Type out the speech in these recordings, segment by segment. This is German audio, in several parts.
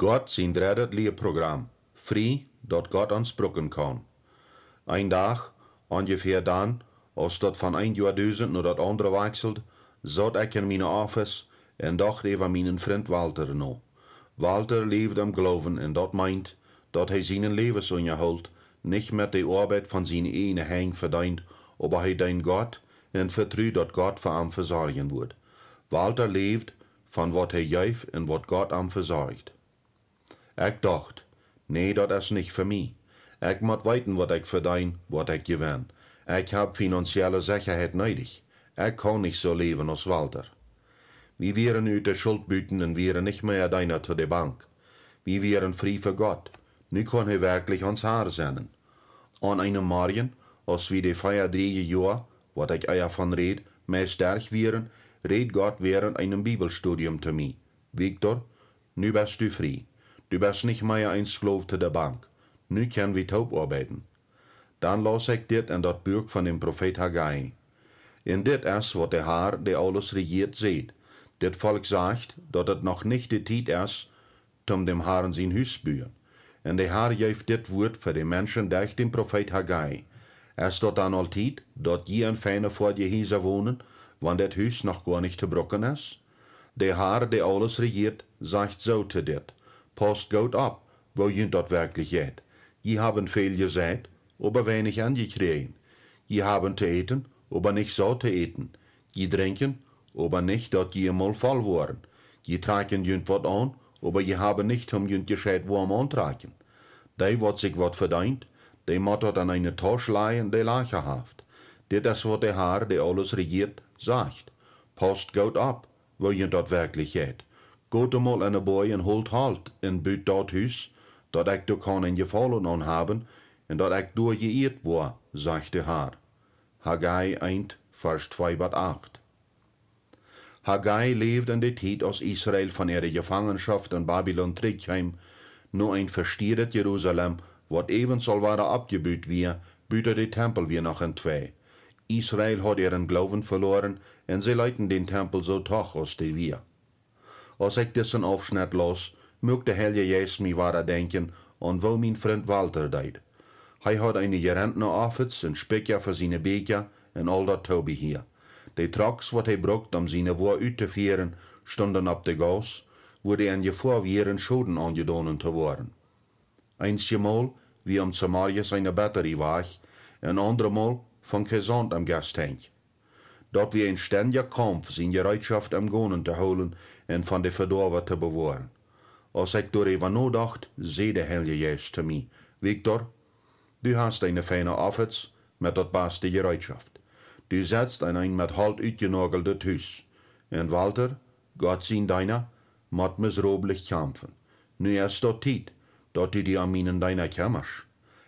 Gott zijn redderlijke programma. Vrij dat Gott ons broeken kan. Een dag, ongeveer dan, als dat van een jaar duizend naar dat andere wechselt, zat ik in mijn office en dacht over mijn vriend Walter nog. Walter leefde am geloven en dat meint, dat hij zijn levensonderhoud niet met de arbeid van zijn ene hang verdient, aber hij dient Gott en vertrouwt dat Gott voor hem verzorgen wordt. Walter leeft van wat hij geeft en wat Gott hem verzorgt. Ik dacht, nee, dat is niet voor mij. Ik moet weten wat ik verdien, wat ik gewin. Ik heb financiële zekerheid nodig. Ik kan niet zo leven als Walter. We wären uit de schuld buiten en wären niet meer deiner zu de bank. We wären vrij voor Gott. Nu kan hij werkelijk ons Haar zenden. Aan einem Morgen, als we de 3 jaar, wat ik eier van reed, mij sterk wären, reed Gott während einem Bibelstudium zu mir. Victor, nu bist du vrij. Du bist nicht mehr ein Sklav zu der Bank. Nu können wir taub arbeiten. Dann las ich dit in dat Buch von dem Prophet Haggai. In dit is wat der Herr, der alles regiert, seht. Dit Volk sagt, dat het noch nicht die Tijd is, um dem Herrn sein Hus bouwen. En der Herr geeft dit woord für die Menschen durch den Prophet Haggai. Is dat dan altijd, dat je en fijne voor je Häuser wohnen, wann dit Hus noch gar nicht gebrochen is? Der Herr, der alles regiert, sagt so zu dit. Passt gut ab, wo je dat wirklich geht. Je haben viel gesagt, aber wenig angekriegt. Je haben zu eten, aber nicht so zu eten. Je trinken, aber nicht, dat je mal voll waren. Je tragen jünt wat an, aber je haben nicht jünt gescheit warm antragen. Die wat sich wat verdient, die moet dat an eine Tasche leihen, die Lache haft. Dit is wat der Herr, der alles regiert, sagt. Passt gut ab, wo je dat wirklich geht. Geht mal in de boy en holt halt en buit dat huis, dat ik door kan en gevallen aan hebben, en dat ik door geëerd word, zegt de Herr. Haggai 1, vers 2-8. Haggai leefde in de tijd als Israël van ihre Gefangenschaft in Babylon terugkwam, nur ein verstierdet Jerusalem, wat even zal worden abgebuut weer, buite de tempel weer nog in twee. Israël had ihren Glauben verloren en ze leiten den tempel zo toch als de weer. Als ik diesen Aufschnitt las, mögt der Heilige Geist mich wahrer denken an wo mein Freund Walter deed. Hij had eine gerentene Office en Specker für seine Beker en all dat Tobi hier. De trucks wat hij brukt om seine Wohr uit te vieren, stonden op de gas, wo de en je voorwieren Schoden angedaan te worden. Eensmal wie am Samaria seine Batterie war, en andermal von Gesand am Gastank. Dat wie ein ständiger Kampf zijn Bereitschaft am Gonen te holen en van de verdorven te bewahren. Als ik daarover nadacht, zei de Heilige Geest zu mir, Victor, du hast eine feine Office met dat beste Bereitschaft. Du setzt in ein met halt uitgenageltes Huis. En Walter, Gott zijn deiner, moet miserabelig kämpfen. Nu is dat tijd, dat du die aan minen deiner kämmerst.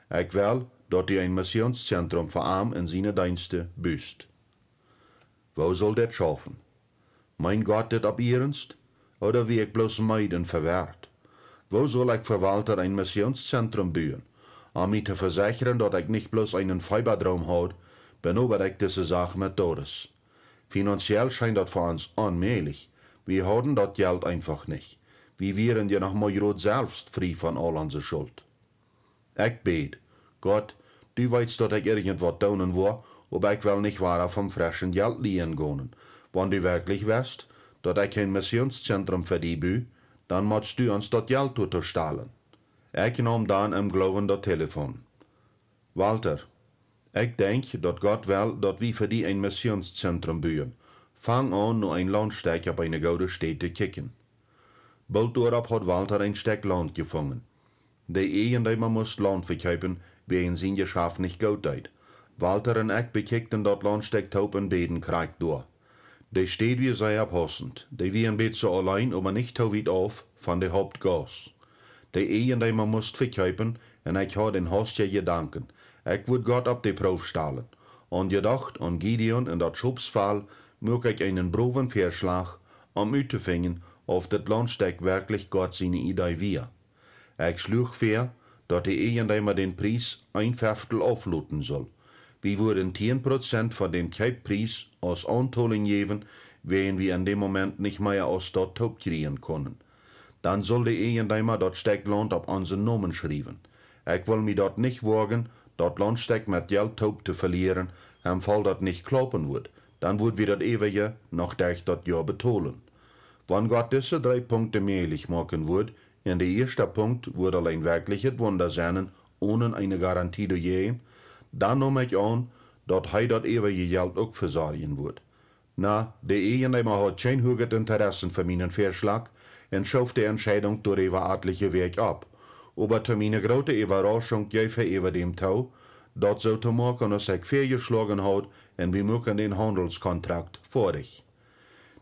Ik wil, dat du ein Missionszentrum voor arm en zijn dienste büst. Wo soll das schaffen? Mein Gott, das ab ernst? Oder wie ich bloß meiden verwehrt? Wo soll ich für Walter ein Missionszentrum bauen? Um mich zu versichern, dass ich nicht bloß einen Fiebertraum habe, benobert ich diese Sache mit Todes. Finanziell scheint das für uns unmöglich. Wir haben das Geld einfach nicht. Wir wären ja noch mal grad selbst frei von all unserer Schuld. Ich bete, Gott, du weißt, dass ich irgendwas tun will, aber ich will nicht wahr vom frischen Geld liehen gehen. Wenn du wirklich weißt, dass ich kein Missionszentrum für die bin, dann musst du uns das Geld unterstellen. Ich nahm dann im Glauben das Telefon. Walter, ich denke, dass Gott will, dass wir für die ein Missionszentrum bauen. Fang an, nur ein Landstück auf eine gute Stätte zu kicken. Bald darauf hat Walter ein Stück Land gefangen. Der Eigentümer musste Land verkaufen, wegen sein Geschäft nicht gut geht. Walter en ik bekijkten dat Landstück taub en beden krijgt door. De steed wie sehr passend. De wie een beetje allein, aber nicht so weit auf von de Hauptgas. De Eigentümer moest verkaufen en ik had een hostje gedanken. Ik would Gott op de proef stellen. En gedacht an Gideon en dat Schubsfall mög ik einen broven Verslag uit te vinden of dat Landstück wirklich Gott seine Idee weer. Ik sloeg voor dat de Eigentümer den Preis ein Viertel aufluten soll. Wir würden 10% von dem Kaufpreis als Antoling geben, wenn wir in dem Moment nicht mehr aus dort Taub kriegen können. dann soll de Eigentümer dort Steckland op onze Namen schrijven. Ik wil me dort nicht wagen, dort Landsteck mit Geld taub zu verlieren, im Fall dat nicht kloppen wird. Dann wird wir dat ewige noch durch dat Jahr betonen. Wenn Gott diese 3 Punkte möglich machen wird, in der erste Punkt wird allein wirklich het Wunder sein, ohne eine Garantie zu geben, dann nehme ich an, dass dat ewige Geld auch versorgen wird. Na, der Eigentümer hat kein hohes Interesse für meinen Vorschlag und schafft die Entscheidung durch den örtlichen Weg ab. Aber zu meiner großen Überraschung gebe ich über dem Tau, dat so zu machen, dass ich vorgeschlagen hat und wir machen den Handelskontrakt vorig.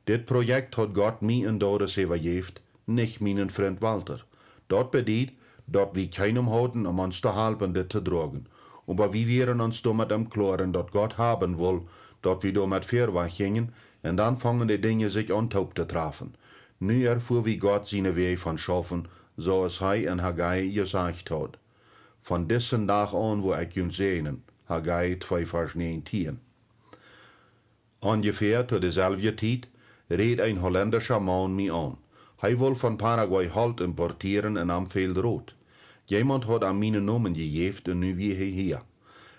Dit Projekt hat Gott mir in Dodes übergeben, nicht meinen Freund Walter. Dort bedeutet, dass wir keinem hatten, um uns zu helfen, dit zu tragen. Aber wir wären uns damit im Klaren, dass Gott haben will, dass wir damit verweg gingen, und dann fangen die Dinge sich an taub zu treffen. Nu erfuhr wie Gott seine Wege von schaffen, so es in Haggai gesagt hat. Von diesen Tag an, wo ich ihn sehen, Haggai 2, Vers 19. Ungefähr zu derselben Zeit reed ein holländischer Mann mich an. Er will von Paraguay Halt importieren und am viel Rot. Jemand hat an meine Namen gegeben und nu wie er hier.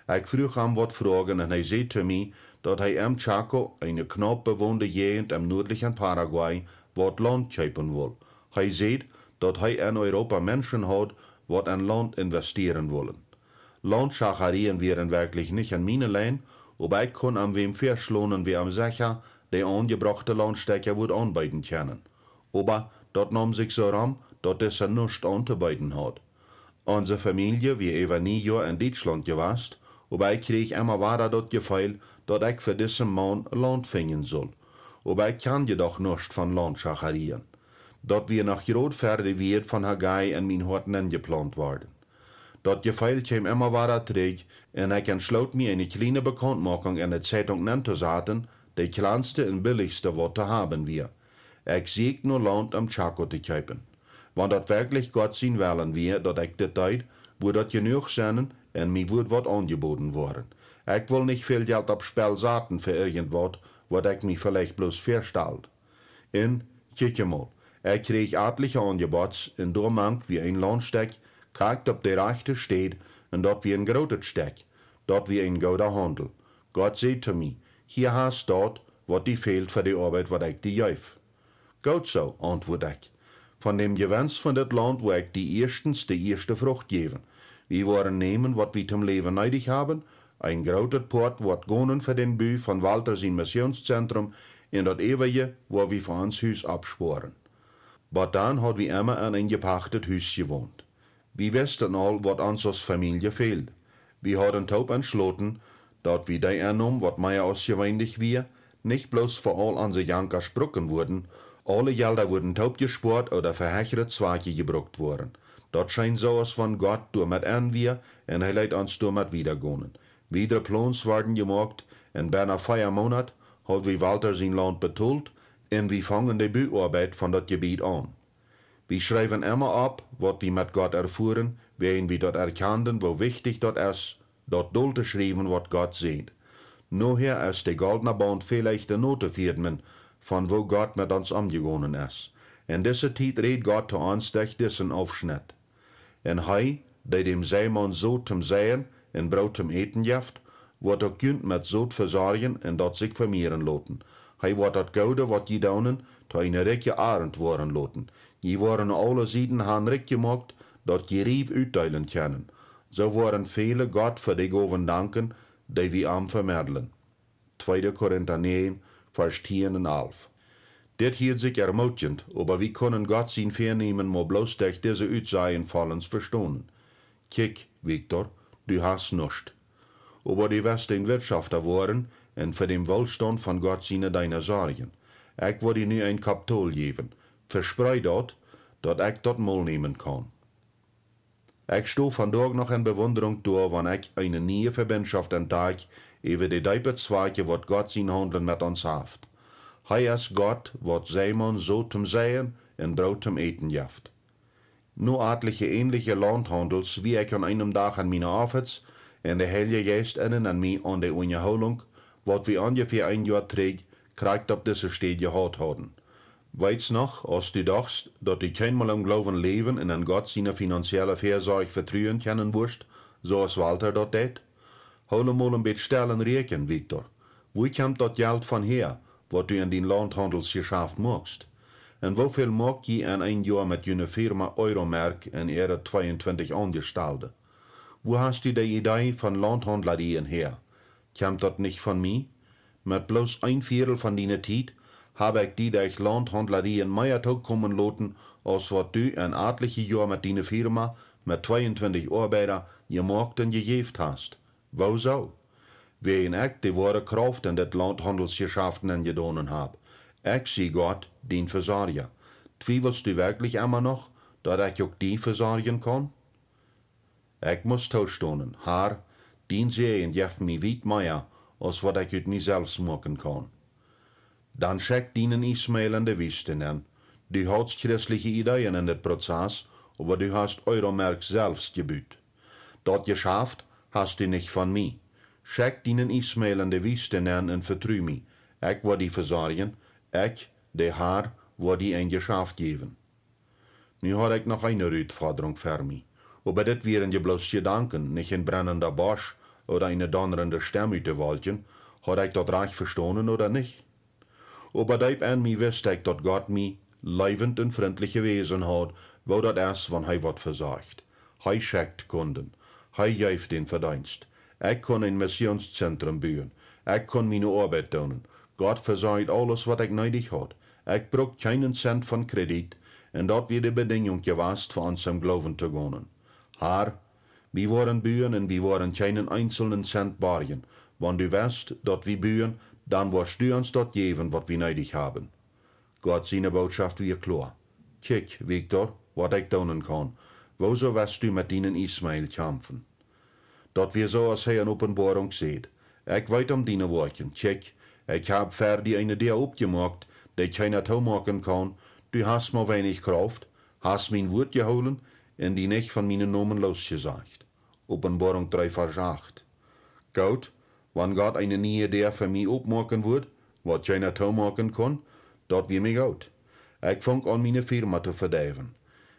Ich vroeg hem wat vragen und er zei zu mir, dass er im Chaco, eine knapp bewohnte Gegend im nördlichen Paraguay, wat Land kaufen will. Er sagt, dass er in Europa Menschen hat, wat in Land investieren wollen. Landschacherien wären wirklich nicht in meine Lijn, aber ich kann am wem verschlohnen wie am sicher, der angebrachte Landstecker wird anbieten können. Aber dat nahm sich so ran, dass das nichts anzubieten hat. Unsere Familie, wie über 9 Jahre in Deutschland gewesen, aber ich krieg immer weiter das Gefühl, dass ich für diesen Mann Land finden soll. Aber ich kann jedoch nicht von Landschacherien. Dat wir nach Rotferde wird von Haggai in mein Horten angeplant worden. Dat Gefühl kam immer weiter zurück, und ich entschloss mir eine kleine Bekanntmachung in der Zeitung zu sagen, die kleinste und billigste, was zu haben wir. Ich sieg nur Land am Chaco zu kaufen. Wenn dat wirklich Gott sein wollen wir, dat ich das Zeit, wo dat genug sein, und mir wird wat angeboten worden. Ich will nicht viel Geld auf Spiel setzen für irgendwas, was ich mich vielleicht bloß verstellt. Und, kiek mal, ich krieg etliche Angebots, und da mank wie ein Landsteck, kackt ob der rechte steht, und dort wie ein großes Steck, dort wie ein guter Handel. Gott sagt zu mir, hier hast dort, was dir fehlt für die Arbeit, was ich dir gebe. Gut so, antwort ich. Von dem Gewinns von dat Land, wo ich die erste Frucht geben. Wir wollen nehmen, was wir zum Leben nötig haben, ein großes Port, was gonen für den Bü von Walter sein Missionszentrum, in dat ewige, wo wir von uns Haus absporen. Aber dann hat wir immer an ein gepachtet Haus gewohnt. Wir wussten all, was uns als Familie fehlt. Wir hatten taub entschlossen, dass wir die annahmen, was mehr ausgewöhnlich wir, nicht bloß für all unsere Jankers Brücken wurden, alle Gelder wurden taub gespart oder für hechere Zwecke gebraucht worden. Dat scheint so, als von Gott durch mit an wir, und er leidt uns durch mit wiedergehen. Wieder Plans werden gemacht, und bei einer 4 Monat hat wie Walter sein Land betont, und wir fangen die Bauarbeit von dat Gebiet an. Wir schreiben immer ab, was wir mit Gott erfuhren, während wir dort erkannten, wo wichtig dat ist, dort zu schreiben, was Gott sieht. Nachher ist die goldene Band vielleicht die Note firmen, von wo Gott mit uns umgegangen ist. In dieser Zeit redet Gott zu uns durch diesen Aufschnitt. Und der dem Seemann so zum Säen und Brot zum Eten jaft, wird auch Kind mit so versorgen und dort sich vermehren lassen. Wird das Goude, was die daunen, zu einer Recke Arend waren lassen. Die waren alle Seiten han recht gemacht, dat die Rieb uitteilen können. So waren viele Gott für die Goven danken, die wir am vermitteln. 2. Korinther 9, Vers 10 und 11. Dit hielt sich ermutigend, aber wie können Gott sein Vernehmen mal bloß durch diese Utsagen vollends verstehen? Kiek, Victor, du hast nichts. Aber du wirst ein Wirtschafter worden und für den Wohlstand von Gott seine deine sorgen. Ich will dir nu ein Kapitol geben. Versprei dort, dass ich dort mal nehmen kann. Ich stehe vandaag noch in Bewunderung durch, wenn ich eine neue Verbindschaft entdecke über die diepe Zweige, wat Gott sein Handeln mit uns hat. Hij ist Gott, wat Seemann so zum Säen und Brot zum Eten jaft. Nur etliche ähnliche Landhandels, wie ich an einem Tag an meine Arbeit und der Heilige Geist innen an mich an der Unterholung, wat wir ungefähr ein Jahr trägt, kriegt auf diese Stelle gehabt haben. Weit's noch, als du dachtst, dat du keinmal im Glauben leben und an Gott seine finanzielle Versorgung vertrauen können wirst, so als Walter dat deed? Hol mal ein bisschen stellen reken, Victor. Wo kommt dat Geld von her, wat du in den Landhandelsgeschäft machst? En wofür macht je in ein Jahr mit jene Firma Euromerk en ihre 22 Angestellte? Wo hast du die Idee von Landhandlerien her? Kommt dat nicht von mir? Mit bloß ein Viertel von deiner Zeit habe ich die durch Landhandlerien mehr kommen lassen, als wat du ein etliche Jahr mit deiner Firma mit 22 Arbeiter gemacht und gegeben hast. Wo so? Wen ich die wahre Kraft in das Landhandelsgeschäften gedonnen hab. Ich sie Gott, den Versorger. Zweifelst du wirklich immer noch, dass ich auch die versorgen kann? Ich muss tostonen, Herr, den Sehen jeft mir weit mehr, als wat ich ut mir selbst machen kann. Dann schickt ihnen Ismael in der Wüste an. Du hast christliche Ideen in das Prozess, aber du hast Euromerk selbst gebüht. Dort geschafft hast du nicht von mir. Schickt ihnen Ismael in der Wüste an und vertrü mich. Ich war die versorgen, ich, der Herr, war die ein Geschäft geben. Nu had ich noch eine Herausforderung für mich. Aber das wären ja bloß Gedanken, nicht ein brennender Bosch oder eine donnernde Stimme uit de Wolken, had ich das recht verstanden oder nicht? Aber deib an mich wusste ich, dass Gott mich leibend und freundliche Wesen hat, wo das ist, wenn er wat versorgt. Er schickt Kunden. Er gibt den Verdienst. Ich kann ein Missionszentrum bauen. Ich kann meine Arbeit tun. Gott versorgt alles, was ich nötig hat. Ich brauche keinen Cent von Kredit, und dort wird die Bedingung gewesen, für uns zum Glauben zu gehen. Herr, wir wollen bauen und wir wollen keinen einzelnen Cent bargen. Wenn du weißt, dass wir bauen, dann wirst du uns dort geben, was wir nötig haben. Gott seine Botschaft wird klar. Kick, Victor, was ich tun kann. Wieso wirst du mit ihnen Ismael kämpfen? Dat wir so als er in Offenbarung seht. Ich weet deine Worten. Kick, ich hab für die eine Idee opgemacht, die keiner tau machen kann. Du hast mir wenig Kraft, hast mein Wort geholen und die nicht von meinen Namen losgesagt. Offenbarung 3, Vers 8. Gut, wenn Gott eine neue Idee für mich opmachen wird, was keiner tau machen kann, dat wir mir gut. Ich fang an, meine Firma zu verdienen.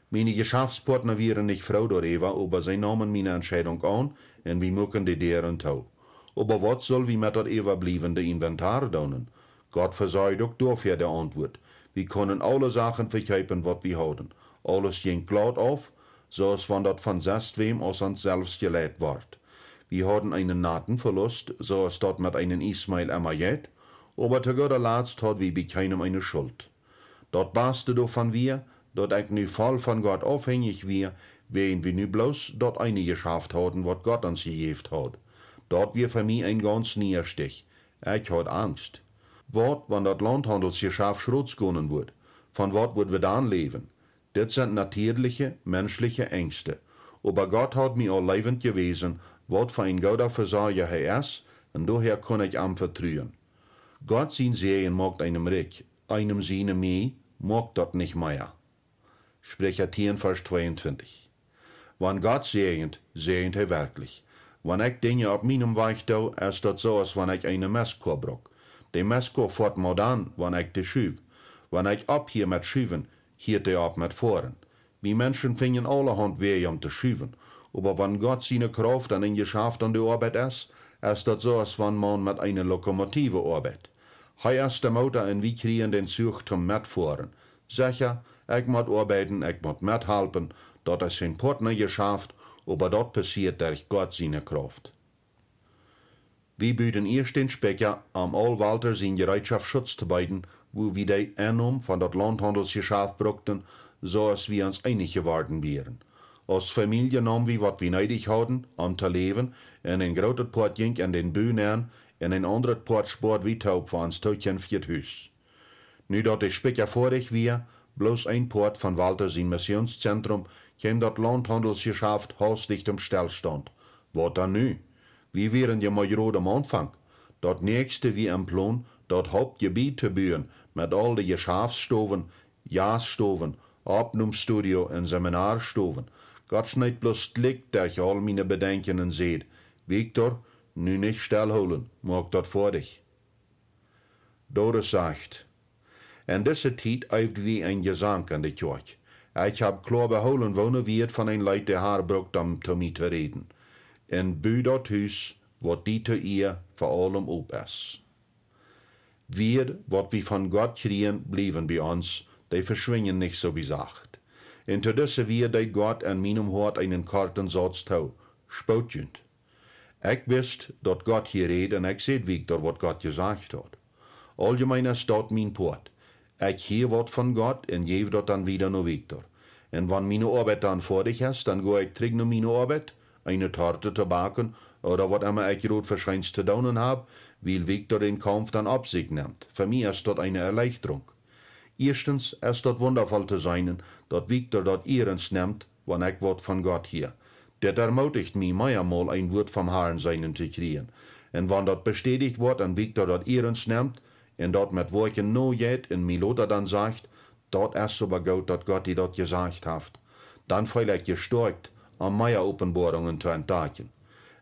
Meine Geschäftspartner wären nicht froh darüber, aber sie nahmen meine Entscheidung an und wir machen die deren tau. Aber was soll wir mit das überbliebene Inventar tun? Gott versorgt auch dafür die Antwort. Wir können alle Sachen verkaufen, was wir haben. Alles ging glatt auf, so als wenn das von wem aus uns selbst gelegt wird. Wir hatten einen Natenverlust, so als das mit einem Ismael immer geht, aber zu guter Letzt hat wir bei keinem eine Schuld. Dort baste davon wir, dat ich nu voll von Gott abhängig wir, wen wir nu bloß dort eine geschafft hatten, wat Gott uns gegeben hat. Dort wir für mich ein ganz Niederstich. Ich hat Angst. Wat, wenn dat Landhandelsgeschäft schrotz gehen wird? Von wat wird wir dann leben? Das sind natürliche, menschliche Ängste. Aber Gott hat mir all lebend gewesen, wat für ein guter Versorger er ist, und daher kann ich am vertrauen. Gott sein Sehen macht einem reich, einem seine mehr, macht dat nicht mehr. Sprecher 10, Vers 22. Wenn Gott segnet, segnet er wirklich. Wenn ich Dinge auf meinem Weg tue, ist das so, als wenn ich eine Messkorb brauche. Die Messkorb fährt mal dann, wenn ich die schüve. Wenn ich ab hier mit schüven, hielt er ab mit fahren. Wir Menschen fingen allerhand weh, um zu schüven. Aber wenn Gott seine Kraft an ein Geschäft an der Arbeit ist das so, als wenn man mit einer Lokomotive arbeitet. Er ist der Motor und wir kriegen den Zug zum Mitfahren. Sicher, ich muss arbeiten, ich muss mithelfen, das ist ein Partner geschafft, aber das passiert durch Gott seine Kraft. Wir bieten erst den Specker am Allwalter seine Bereitschaft Schutz zu bieten, wo wir die Annahme von das Landhandelsgeschäft brauchten, so als wir uns einig geworden wären. Als Familie nahmen wir, was wir nötig hatten, um zu leben, und ein großes Port ging an den Bühnen und ein anderes Port spart wie taub für uns Tötchen für das Haus. Nu dat de Specker vorig wir, bloß ein Port von Walter sein Missionszentrum, kam das Landhandelsgeschäft hausdicht im Stillstand. Was dann nu? Wir wären ja mal gerade am Anfang. Das nächste wie am Plan, das Hauptgebiet zu bauen, mit all den Geschäftsstoven, Jasstoven, Abnehmstudio und Seminarstoven. Gott schneidet bloß Klick durch all meine Bedenken und seht, Victor, nu nicht stillholen, mag das vor dich. Doris sagt, En deze tijd heeft wie een gezang aan de kerk. Ik heb klar behouden wonen wie het van een leid de haar brukt om te mij te reden. En bij dat huis wat die te ihr voor allem op is. Wir, wat we van God kriegen, blijven bij ons, die verschwinden niet zo bezacht. En te deze wir deed God en meinem hart einen karten Satz toe, spoutjend. Ik wist dat God hier reed en ik zei Victor wat God gezegd had. Algemeen staat mijn poort. Ik heer wat van God en geef dat dan wieder naar Victor. En wanneer mijn arbeid dan fertig is, dan ga ik terug naar mijn arbeid, een torte te baken, oder wat immer ik groot verschijns te doen heb, weil Victor den Kampf dann op zich neemt. Voor mij is dat eine Erleichterung. Erstens is dat wondervoll te zijn, dat Victor dat eerens neemt, wanneer ik wat van God hier. Dat ermutigt mij meiermal een woord vom Herrn seinen te kriegen. En wanneer dat bestätigt wordt en Victor dat eerens neemt, en dat met woorden no jet en Milota dan zegt, dat is so goed dat God die dat gezegd heeft. Dan voel ik gestärkt, om meine Openbarungen zu entdecken.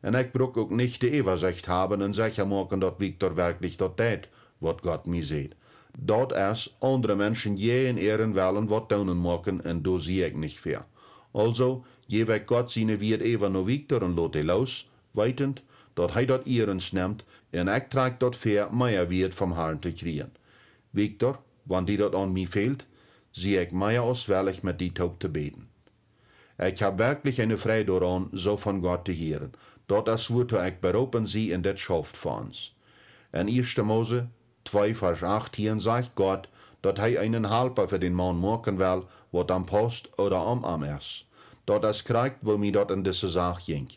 En ik brauch ook nicht die Übersicht haben en sicher machen, dat Victor wirklich dat deed, wat Gott mir sieht. Dat is andere Menschen je in ihren Wellen wat doen machen en do zie ik nicht fair. Also, geef ik Gott seine Wied even naar Victor en laat los, weitend, dat hij dat eerens neemt en ik trag dat fair meer Wied vom Herrn te kriegen. Victor, wanneer die dat aan mij fehlt, zie ik meer als willig met die taub te beten. Ik heb wirklich eine Freude daran, so von Gott te hören. Dat is wozu ik beroepen zie in dit Schrift von uns. In 1. Mose 2, Vers 18 sagt Gott, dat hij einen Helper für den Mann machen will, wat am Post oder am is. Dat is krijgt, wo mir dat in diese Sache ging.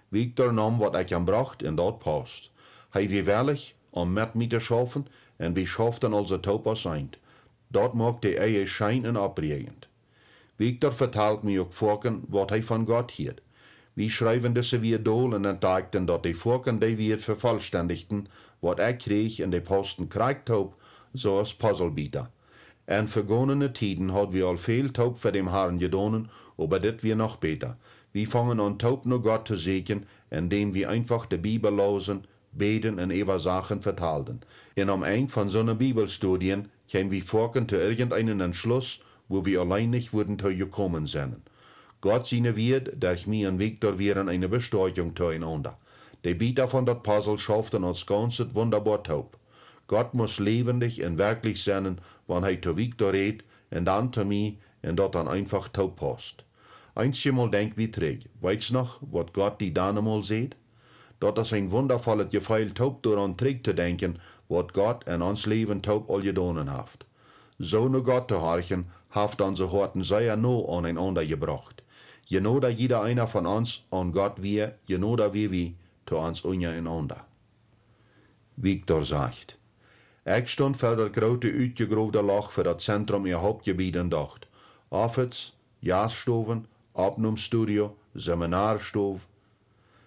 Victor nam wat ik hem bracht in dat Post. Hij wie willig, om met mij te schaffen, en we schafften also taub zijn. Dat maakt de eie schijn en opregend. Victor vertelt mir ook vorken wat hij van Gott hielt. Wir schreiben diese wir dol und entdeckten, dat die vorken die wir vervollständigten, wat ik kreeg in de Posten krijgt hab, so als Puzzlebeater. En vergangene Tiden had wir al veel taub für dem Herrn gedonen, aber dit wir noch beter. Wir fangen an taub nur Gott zu segnen, indem wir einfach die Bibel lesen, beten und über Sachen vertalen. Und am Ende von so einer Bibelstudien kämen wir vorken zu irgendeinem Entschluss, wo wir allein nicht würden zu gekommen sind. Gott seine Wied, durch mir und Victor wären eine Bestärkung zueinander. Die Bieter von dat Puzzle schafften uns ganz wunderbar taub. Gott muss lebendig und wirklich sein, wann er zu Victor redet, und dann zu mir, und dort dann einfach taub passt. Einmal denk wie träg. Weit's noch, wat Gott die dann einmal sieht? Dat is ein wundervolles Gefühl, taub daran träg zu denken, wat Gott in ons Leben taub all gedonen haft. So nur Gott zu horchen, haft unsere Horten sehr no aneinander gebracht. Genau da jeder einer von uns an Gott wir, genau da wir zu uns untereinander. Victor sagt, ich stond voor dat grote uitgegroofde Loch voor dat Zentrum ihr Hauptgebiet en dacht. Office, jaarstoven, opnomstudio, seminarstov.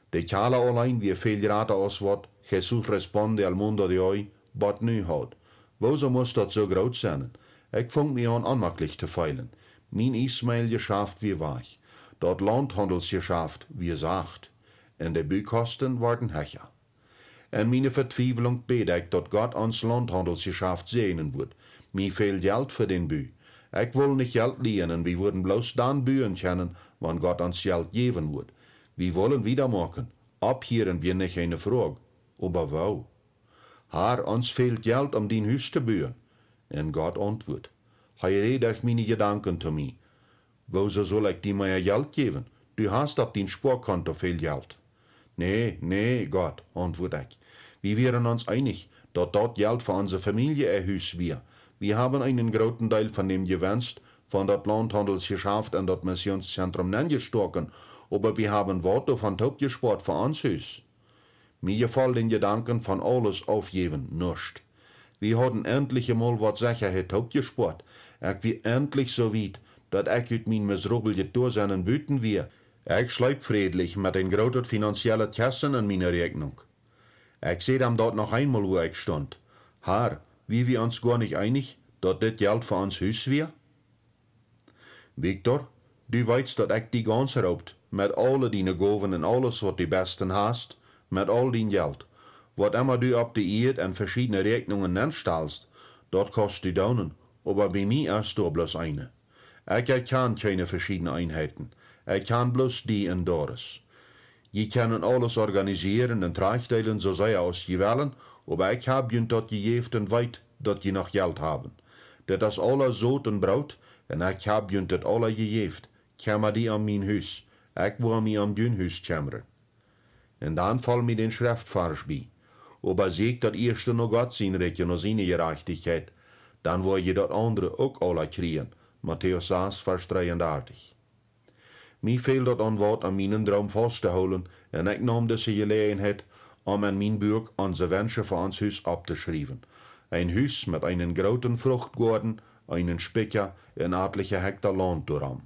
De kjala alleen wie veel raten als wat, Jesus responde al mundo de hoy, wat nu houdt. Wozo muss dat zo groot zijn? Ik vond me aan onmakkelijk te feilen. Mijn Ismail-Geschäft wie weich. Dat Landhandelsgeschäft wie zacht. En de buurkosten worden hecher. En meine Vertwijfelung bet ik dat God ons Landhandelsgeschäft segnen wird. Mir viel Geld für den Bü. Ich will nicht Geld lehnen, wir würden bloß dann bühen können, wann Gott uns Geld geben wird. Wir wollen wieder machen. Abhieren wir nicht eine Frage. Aber wo? Herr, uns fehlt Geld, um den Hüs zu bühen. En Gott antwortet. Hij redet meine Gedanken zu mir. Wozu soll ich dir mehr Geld geben? Du hast auf dein Sparkonto viel Geld. Nee, Gott, antwortet ich. Wir wären uns einig, dass dort Geld für unsere Familie erhöht wird. Wir haben einen großen Teil von dem Gewinst von dat Landhandelsgeschäft und dat Missionszentrum angestochen, aber wir haben Worte von taub gespart für uns Hüs. Mir gefällt den Gedanken von alles aufgeben, nicht. Wir hatten endlich einmal wat Sicherheit taub gespart. Ich wie endlich so weit, dat ich uit mein miserabele Dasein büten wir. Ich schleip friedlich mit ein großes finanzielle Kassen in meiner Rechnung. Ich seh dann dort noch einmal, wo ich stand. Herr, wie wir uns gar nicht einig, dat dit Geld für uns Hüs wir? Victor, du weißt, dat ich die ganze Haupt, mit alle deine Gaven und alles, wat du besten hast, mit all dein Geld, wat immer du ab die Erde an verschiedene Rechnungen anstellst, dat kostet du daunen, aber bei mir ist da bloß eine. Ich kann keine verschiedenen Einheiten. Ich kann bloß die in Doris. Je können alles organisieren und trechteilen, so sei aus je wollen, aber ich hab jünt dort gejeft und weit, dort je noch Geld haben. Dat is alle zoet en brood, en ik heb jünt dat alle gejeft. Kämmer die an mijn huis. Ik wil mij am dün huis kämmeren. En dan val mir den Schriftvers bij. Aber seht dat eerste nog Gott zijn recht en zijn gerechtigheid, dan wil je dat andere ook alle kriegen. Matthäus 6, vers 33. Mij viel dat aan wat aan mijn droom vast te houden, en ik nam deze gelegenheid om in mijn boek onze wensen voor ons huis op te schrijven. Ein Hus mit einen großen Fruchtgarten, einen Speicher en etliche Hektar Land doorheen.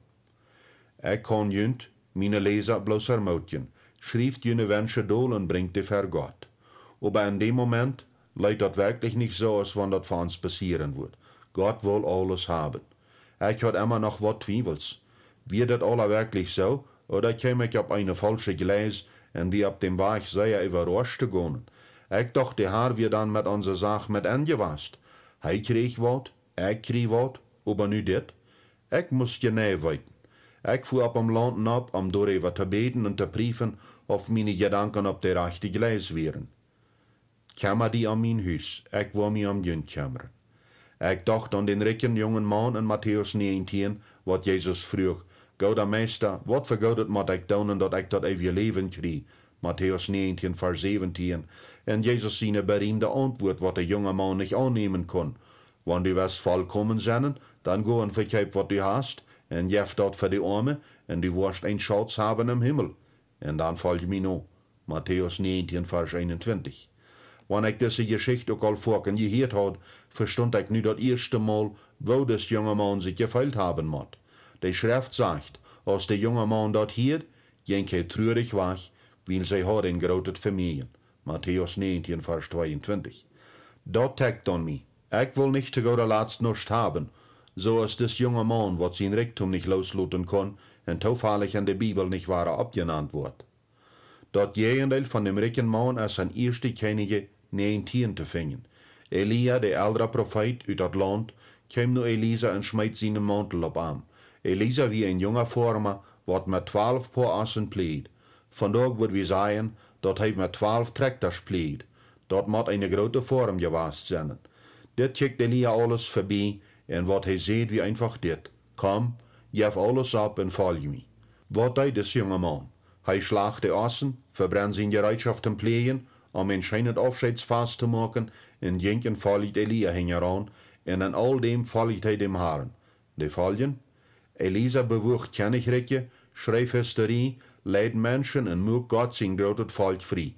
Ich kann jünt, meine Leser bloß ermutigen, schrift jene Wünsche dool und bringt die vor Gott. Aber in dem Moment leidt das wirklich nicht so, als wenn das für uns passieren wird. Gott will alles haben. Ich hat immer noch was Zweifels. Wird das alle wirklich so, oder käme ich auf eine falsche Gleis und wie auf dem Weg sehr überrascht zu gehen? Ich dachte, der Herr wir dann mit unserer Sache mit angewasst. Hij krieg wat, ich krieg wat, aber nu dit. Ich muss genau weiten. Ich fuhr ab am Land ab, um darüber zu beten und zu prüfen, ob meine Gedanken auf der rechten Gleis wären. Kämmer die an mein Haus, ich will mich am Jünd kämmern. Ich dachte an den reichen jungen Mann in Matthäus 19, wat Jesus vroeg, Gouder Meister, wat voor goudet moet ik doen, dat ik dat eeuwige leven krieg? Matthäus 19, vers 17. En Jezus seine bereimde Antwoord, wat de jonge man nicht annehmen kon. Wann du wirst vollkommen zijn, dan go en verkeip wat du hast, en jef dat voor de arme, en du wirst ein Schatz haben im Himmel. En dan volg mir no. Matthäus 19, vers 21. Wann ich diese Geschichte auch al vorken gehört had, verstund ich nu dat erste Mal, wo des junge man sich gefeilt haben moet. Die Schrift sagt, als der junge man dort hier, ging er treurig weg, weil sie hat ein großes Familien. Matthäus 19, vers 22. Dat tagt an mich. Ich will nicht zu der Letzt nicht haben, so als das junge Mann, wat sein Reichtum nicht loslassen kann, und zufällig in der Bibel nicht war abgenannt wird. Dat Gegenteil von dem reichen Mann ist an erste Könige 19 zu finden. Elia, der ältere Prophet uit dat Land, kam nu Elisa und schmeidt seinen Mantel op aan. Elisa wie ein junger Former, wat mit 12 Paar Assen pleed. Vandaag wird wir sagen, dat hij met 12 Trekters pleed. Dat moet eine grote Form gewast zijn. Dit kijkt Elia alles voorbij, en wat hij ziet wie einfach dit. Kom, geef alles op en volg me. Wat deed des jonge man? Hij slaagt de Assen, verbrennt zijn Gereitschaften plegen, om een schijnend afscheidsfest te maken, en jenken volgt Elia heran, en in al dem volgt hij dem Herrn. De volgen? Elisa bewoog Königreiche, schreef Hysterie, leidt Menschen en moog Gott zijn groot Volk vrij.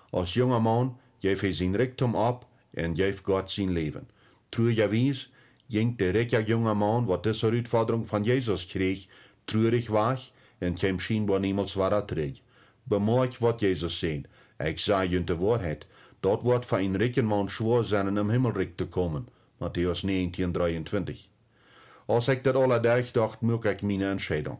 Als junger man geef hij zijn Reichtum ab en geef Gott zijn leven. Truerweise ging de rijke jonge man, wat deze uitvordering van Jezus kreeg, treurig weg en kwam schijnbaar niemals weer terug. Bemerk wat Jezus zei. Ik zei je de waarheid. Dat wordt voor een rijke man schwer zijn in Himmelreich te komen. Matthäus 19, 23. Als ik dat alle dag dacht, maak ik mijn entscheidung.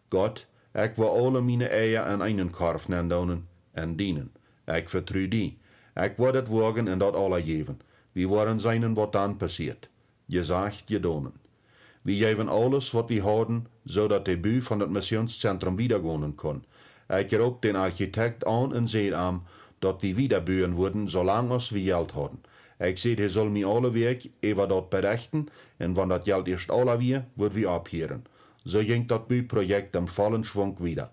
Gott, ik wil alle mijn eieren in einen Korf nemen en dienen. Ik vertrouw die. Ik wil het wagen en dat alle geven. We worden zijn wat dan passiert. Gezegd, gedonen. We geven alles wat we hadden, zodat de Bau van het Missionszentrum wiedergonen kon. Ik roep den Architekt aan en zei hem, dat we wiederbouwen worden, zolang als we geld hadden. Ik zei, hij zal mij alle week over dat berichten, en wanneer dat geld eerst alle weer, worden we abheren. Zo ging dat bouwproject im vollen Schwung wieder.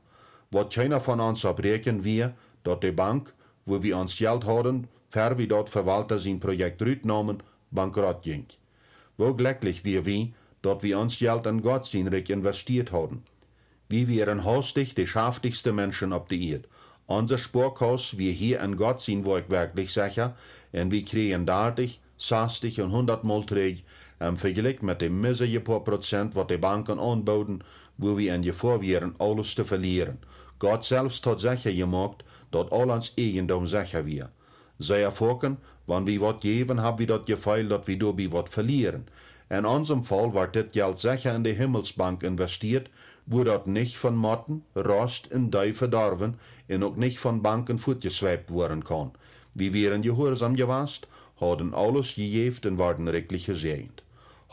Wat keiner von uns abreken wir, dat de bank, wo wir ons geld hadden, ver wie dat Verwalter zijn project uitnamen, bankrott ging. Wo glücklich wir, dat wir ons geld in Gott zijn Reich investiert hadden. Wir wären hastig die schaftigste Menschen auf der Erde. Unser Spurkhaus, wir hier in Gott sind wir wirklich sicher, und wir kriegen 30, 60 und 100 Mal träg, im Vergleich mit dem miserige paar Prozent, was die Banken anbieten, wo wir in Gefahr wären, alles zu verlieren. Gott selbst hat sicher gemacht, dass all uns Eigendom sicher wir. Zij erfolgen, wann wir wat geben, haben wir das Gefühl, dass wir dabei wat verlieren. In unserem Fall wird das Geld sicher in die Himmelsbank investiert, wo das nicht von Motten, Rost und Dui verdorben und auch nicht von Banken fortgesweept worden kann. Wir wären gehorsam gewast, hadden alles gegeben und waren reichlich gesegnet.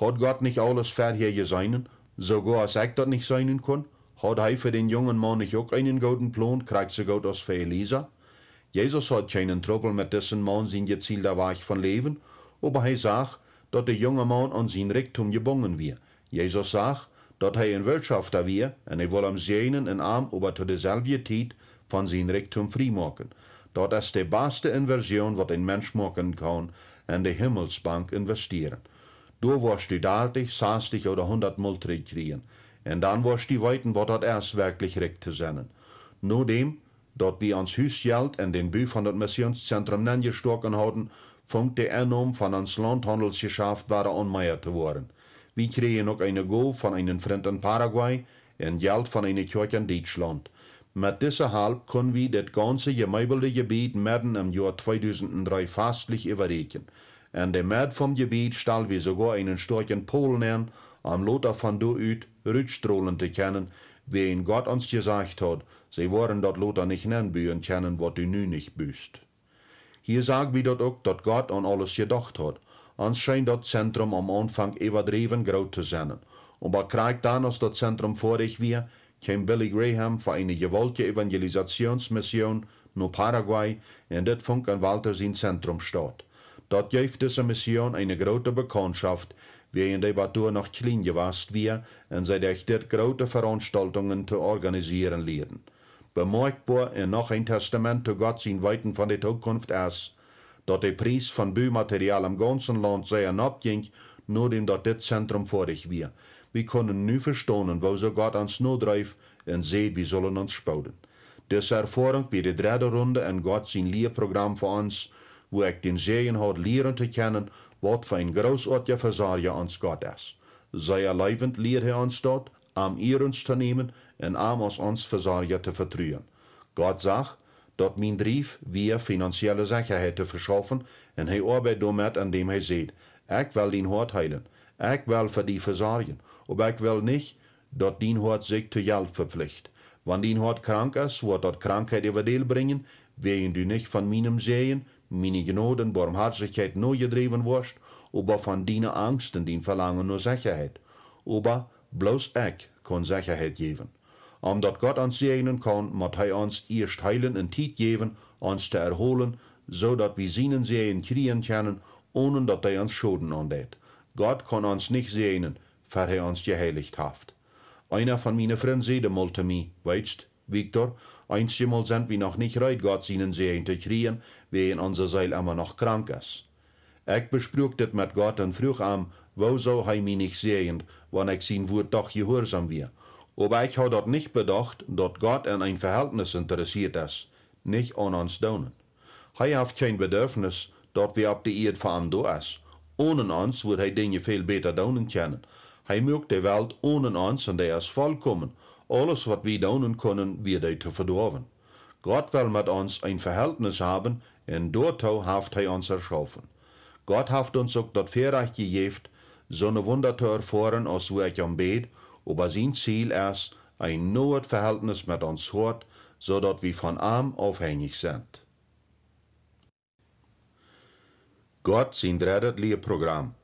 Hat Gott nicht alles vorher gesehen, sogar als ich das nicht sein kann? Hat er für den jungen Mann nicht auch einen guten Plan, kriegt sie Gott aus für Elisa? Jesus hat keinen Trouble mit diesem Mann sein gezielter Weg von Leben, aber er sagt, dass der junge Mann an sein Reichtum gebunden wird. Jesus sagt, dass er ein Wirtschafter wird und er will am Sehnen und Arm, aber zu derselben Zeit von sein Reichtum frei machen. Das ist die beste Inversion, was ein Mensch machen kann, in die Himmelsbank investieren. Du wirst du 30, 60 oder 100 Mal kriegen. Und dann wirst du weiten, was das erst wirklich recht zu sein. Nur dem, dass wir uns Hüsgeld in den Bü von das Missionszentrum gestochen haben, fängt der enorm von uns Landhandelsgeschäft wieder an mehr zu werden. Wir kriegen noch eine Go von einem Freund in Paraguay und Geld von einer Kirche in Deutschland. Mit dieser Halb können wir das ganze gemeibelte Gebiet mitten im Jahr 2003 fastlich überreichen. Und der März vom Gebiet stellen wir sogar einen Storch in Polen an, am Lothar von da ut Rütstrollen zu kennen, wie ihn Gott uns gesagt hat, sie wollen dort Lothar nicht nennen kennen, was du nu nicht büßt. Hier sagen wir dort auch, dass Gott an alles gedacht hat. Uns scheint das Zentrum am Anfang übertrieben groß zu sein. Aber kriegt dann, als das Zentrum vorig war, kam Billy Graham für eine gewollte Evangelisationsmission nach Paraguay und das fand an Walter sein Zentrum statt. Dort gibt diese Mission eine große Bekanntschaft, wie in der Batur noch klein gewesen war und sie durch dort große Veranstaltungen zu organisieren lehrten. Bemerkbar in noch ein Testament zu Gott sein Weiten von der Zukunft ist, dass der Preis von Bümaterial im ganzen Land sehr abging, nur dem dort das Zentrum vorig war. Wir können nu verstehen, wo so Gott uns nur dreif und seht, wir sollen uns spauden. Diese Erfahrung wie die dritte Runde in Gott sein Lehrprogramm für uns, wo ich den Segen hat, lehren zu kennen, was für ein großartiger Versorger uns Gott ist. Sehr leibend lehrt er uns dort, am uns zu nehmen und am aus uns Versorger zu vertrauen. Gott sagt, dass mein Brief wir finanzielle Sicherheit zu verschaffen und er arbeitet damit, indem er sagt, ich will den Hort heilen, ich will für die versorgen, aber ich will nicht, dass dein Hort sich zu Geld verpflichtet. Wenn dein Hort krank ist, wird dort Krankheit über dich bringen, wegen du nicht von meinem Sehen, meine Gnade und Barmherzigkeit nur gedrieben wirst, aber von deiner Angst und dein Verlangen nur Sicherheit. Aber bloß ich kann Sicherheit geben. Omdat Gott uns segnen kann, muss er uns erst heilen und Zeit geben, uns zu erholen, so dass wir seinen Segen kriegen können, ohne dass er uns Schulden andät. Gott kann uns nicht segnen, weil er uns geheiligt hat. Einer von meinen Freunden sagte mal zu mir, weißt, Victor, einmal sind wir noch nicht bereit, Gott seinen Segen zu kriegen, weil unser Seil immer noch krank ist. Ich besprach das mit Gott und frug ihm, wo soll er mich nicht segnen, wenn ich sein Wort doch gehorsam wir. Aber ich habe dort nicht bedacht, dass Gott an ein Verhältnis interessiert ist, nicht an uns Daunen. Er hat kein Bedürfnis, dass wir auf die Erde für ihn da ist. Ohne uns würde er Dinge viel besser daunen können. Er mögt die Welt ohne uns und er ist vollkommen. Alles, was wir daunen können, wird er zu verdorben. Gott will mit uns ein Verhältnis haben, und dort hat er uns erschaffen. Gott hat uns auch das Vorrecht gegeben, so eine Wunder zu erfahren, als wir ich am Bett, aber sein Ziel ist, ein neues Verhältnis mit uns hat, so dass wir von ihm abhängig sind. Gott sein drittes Lehrprogramm,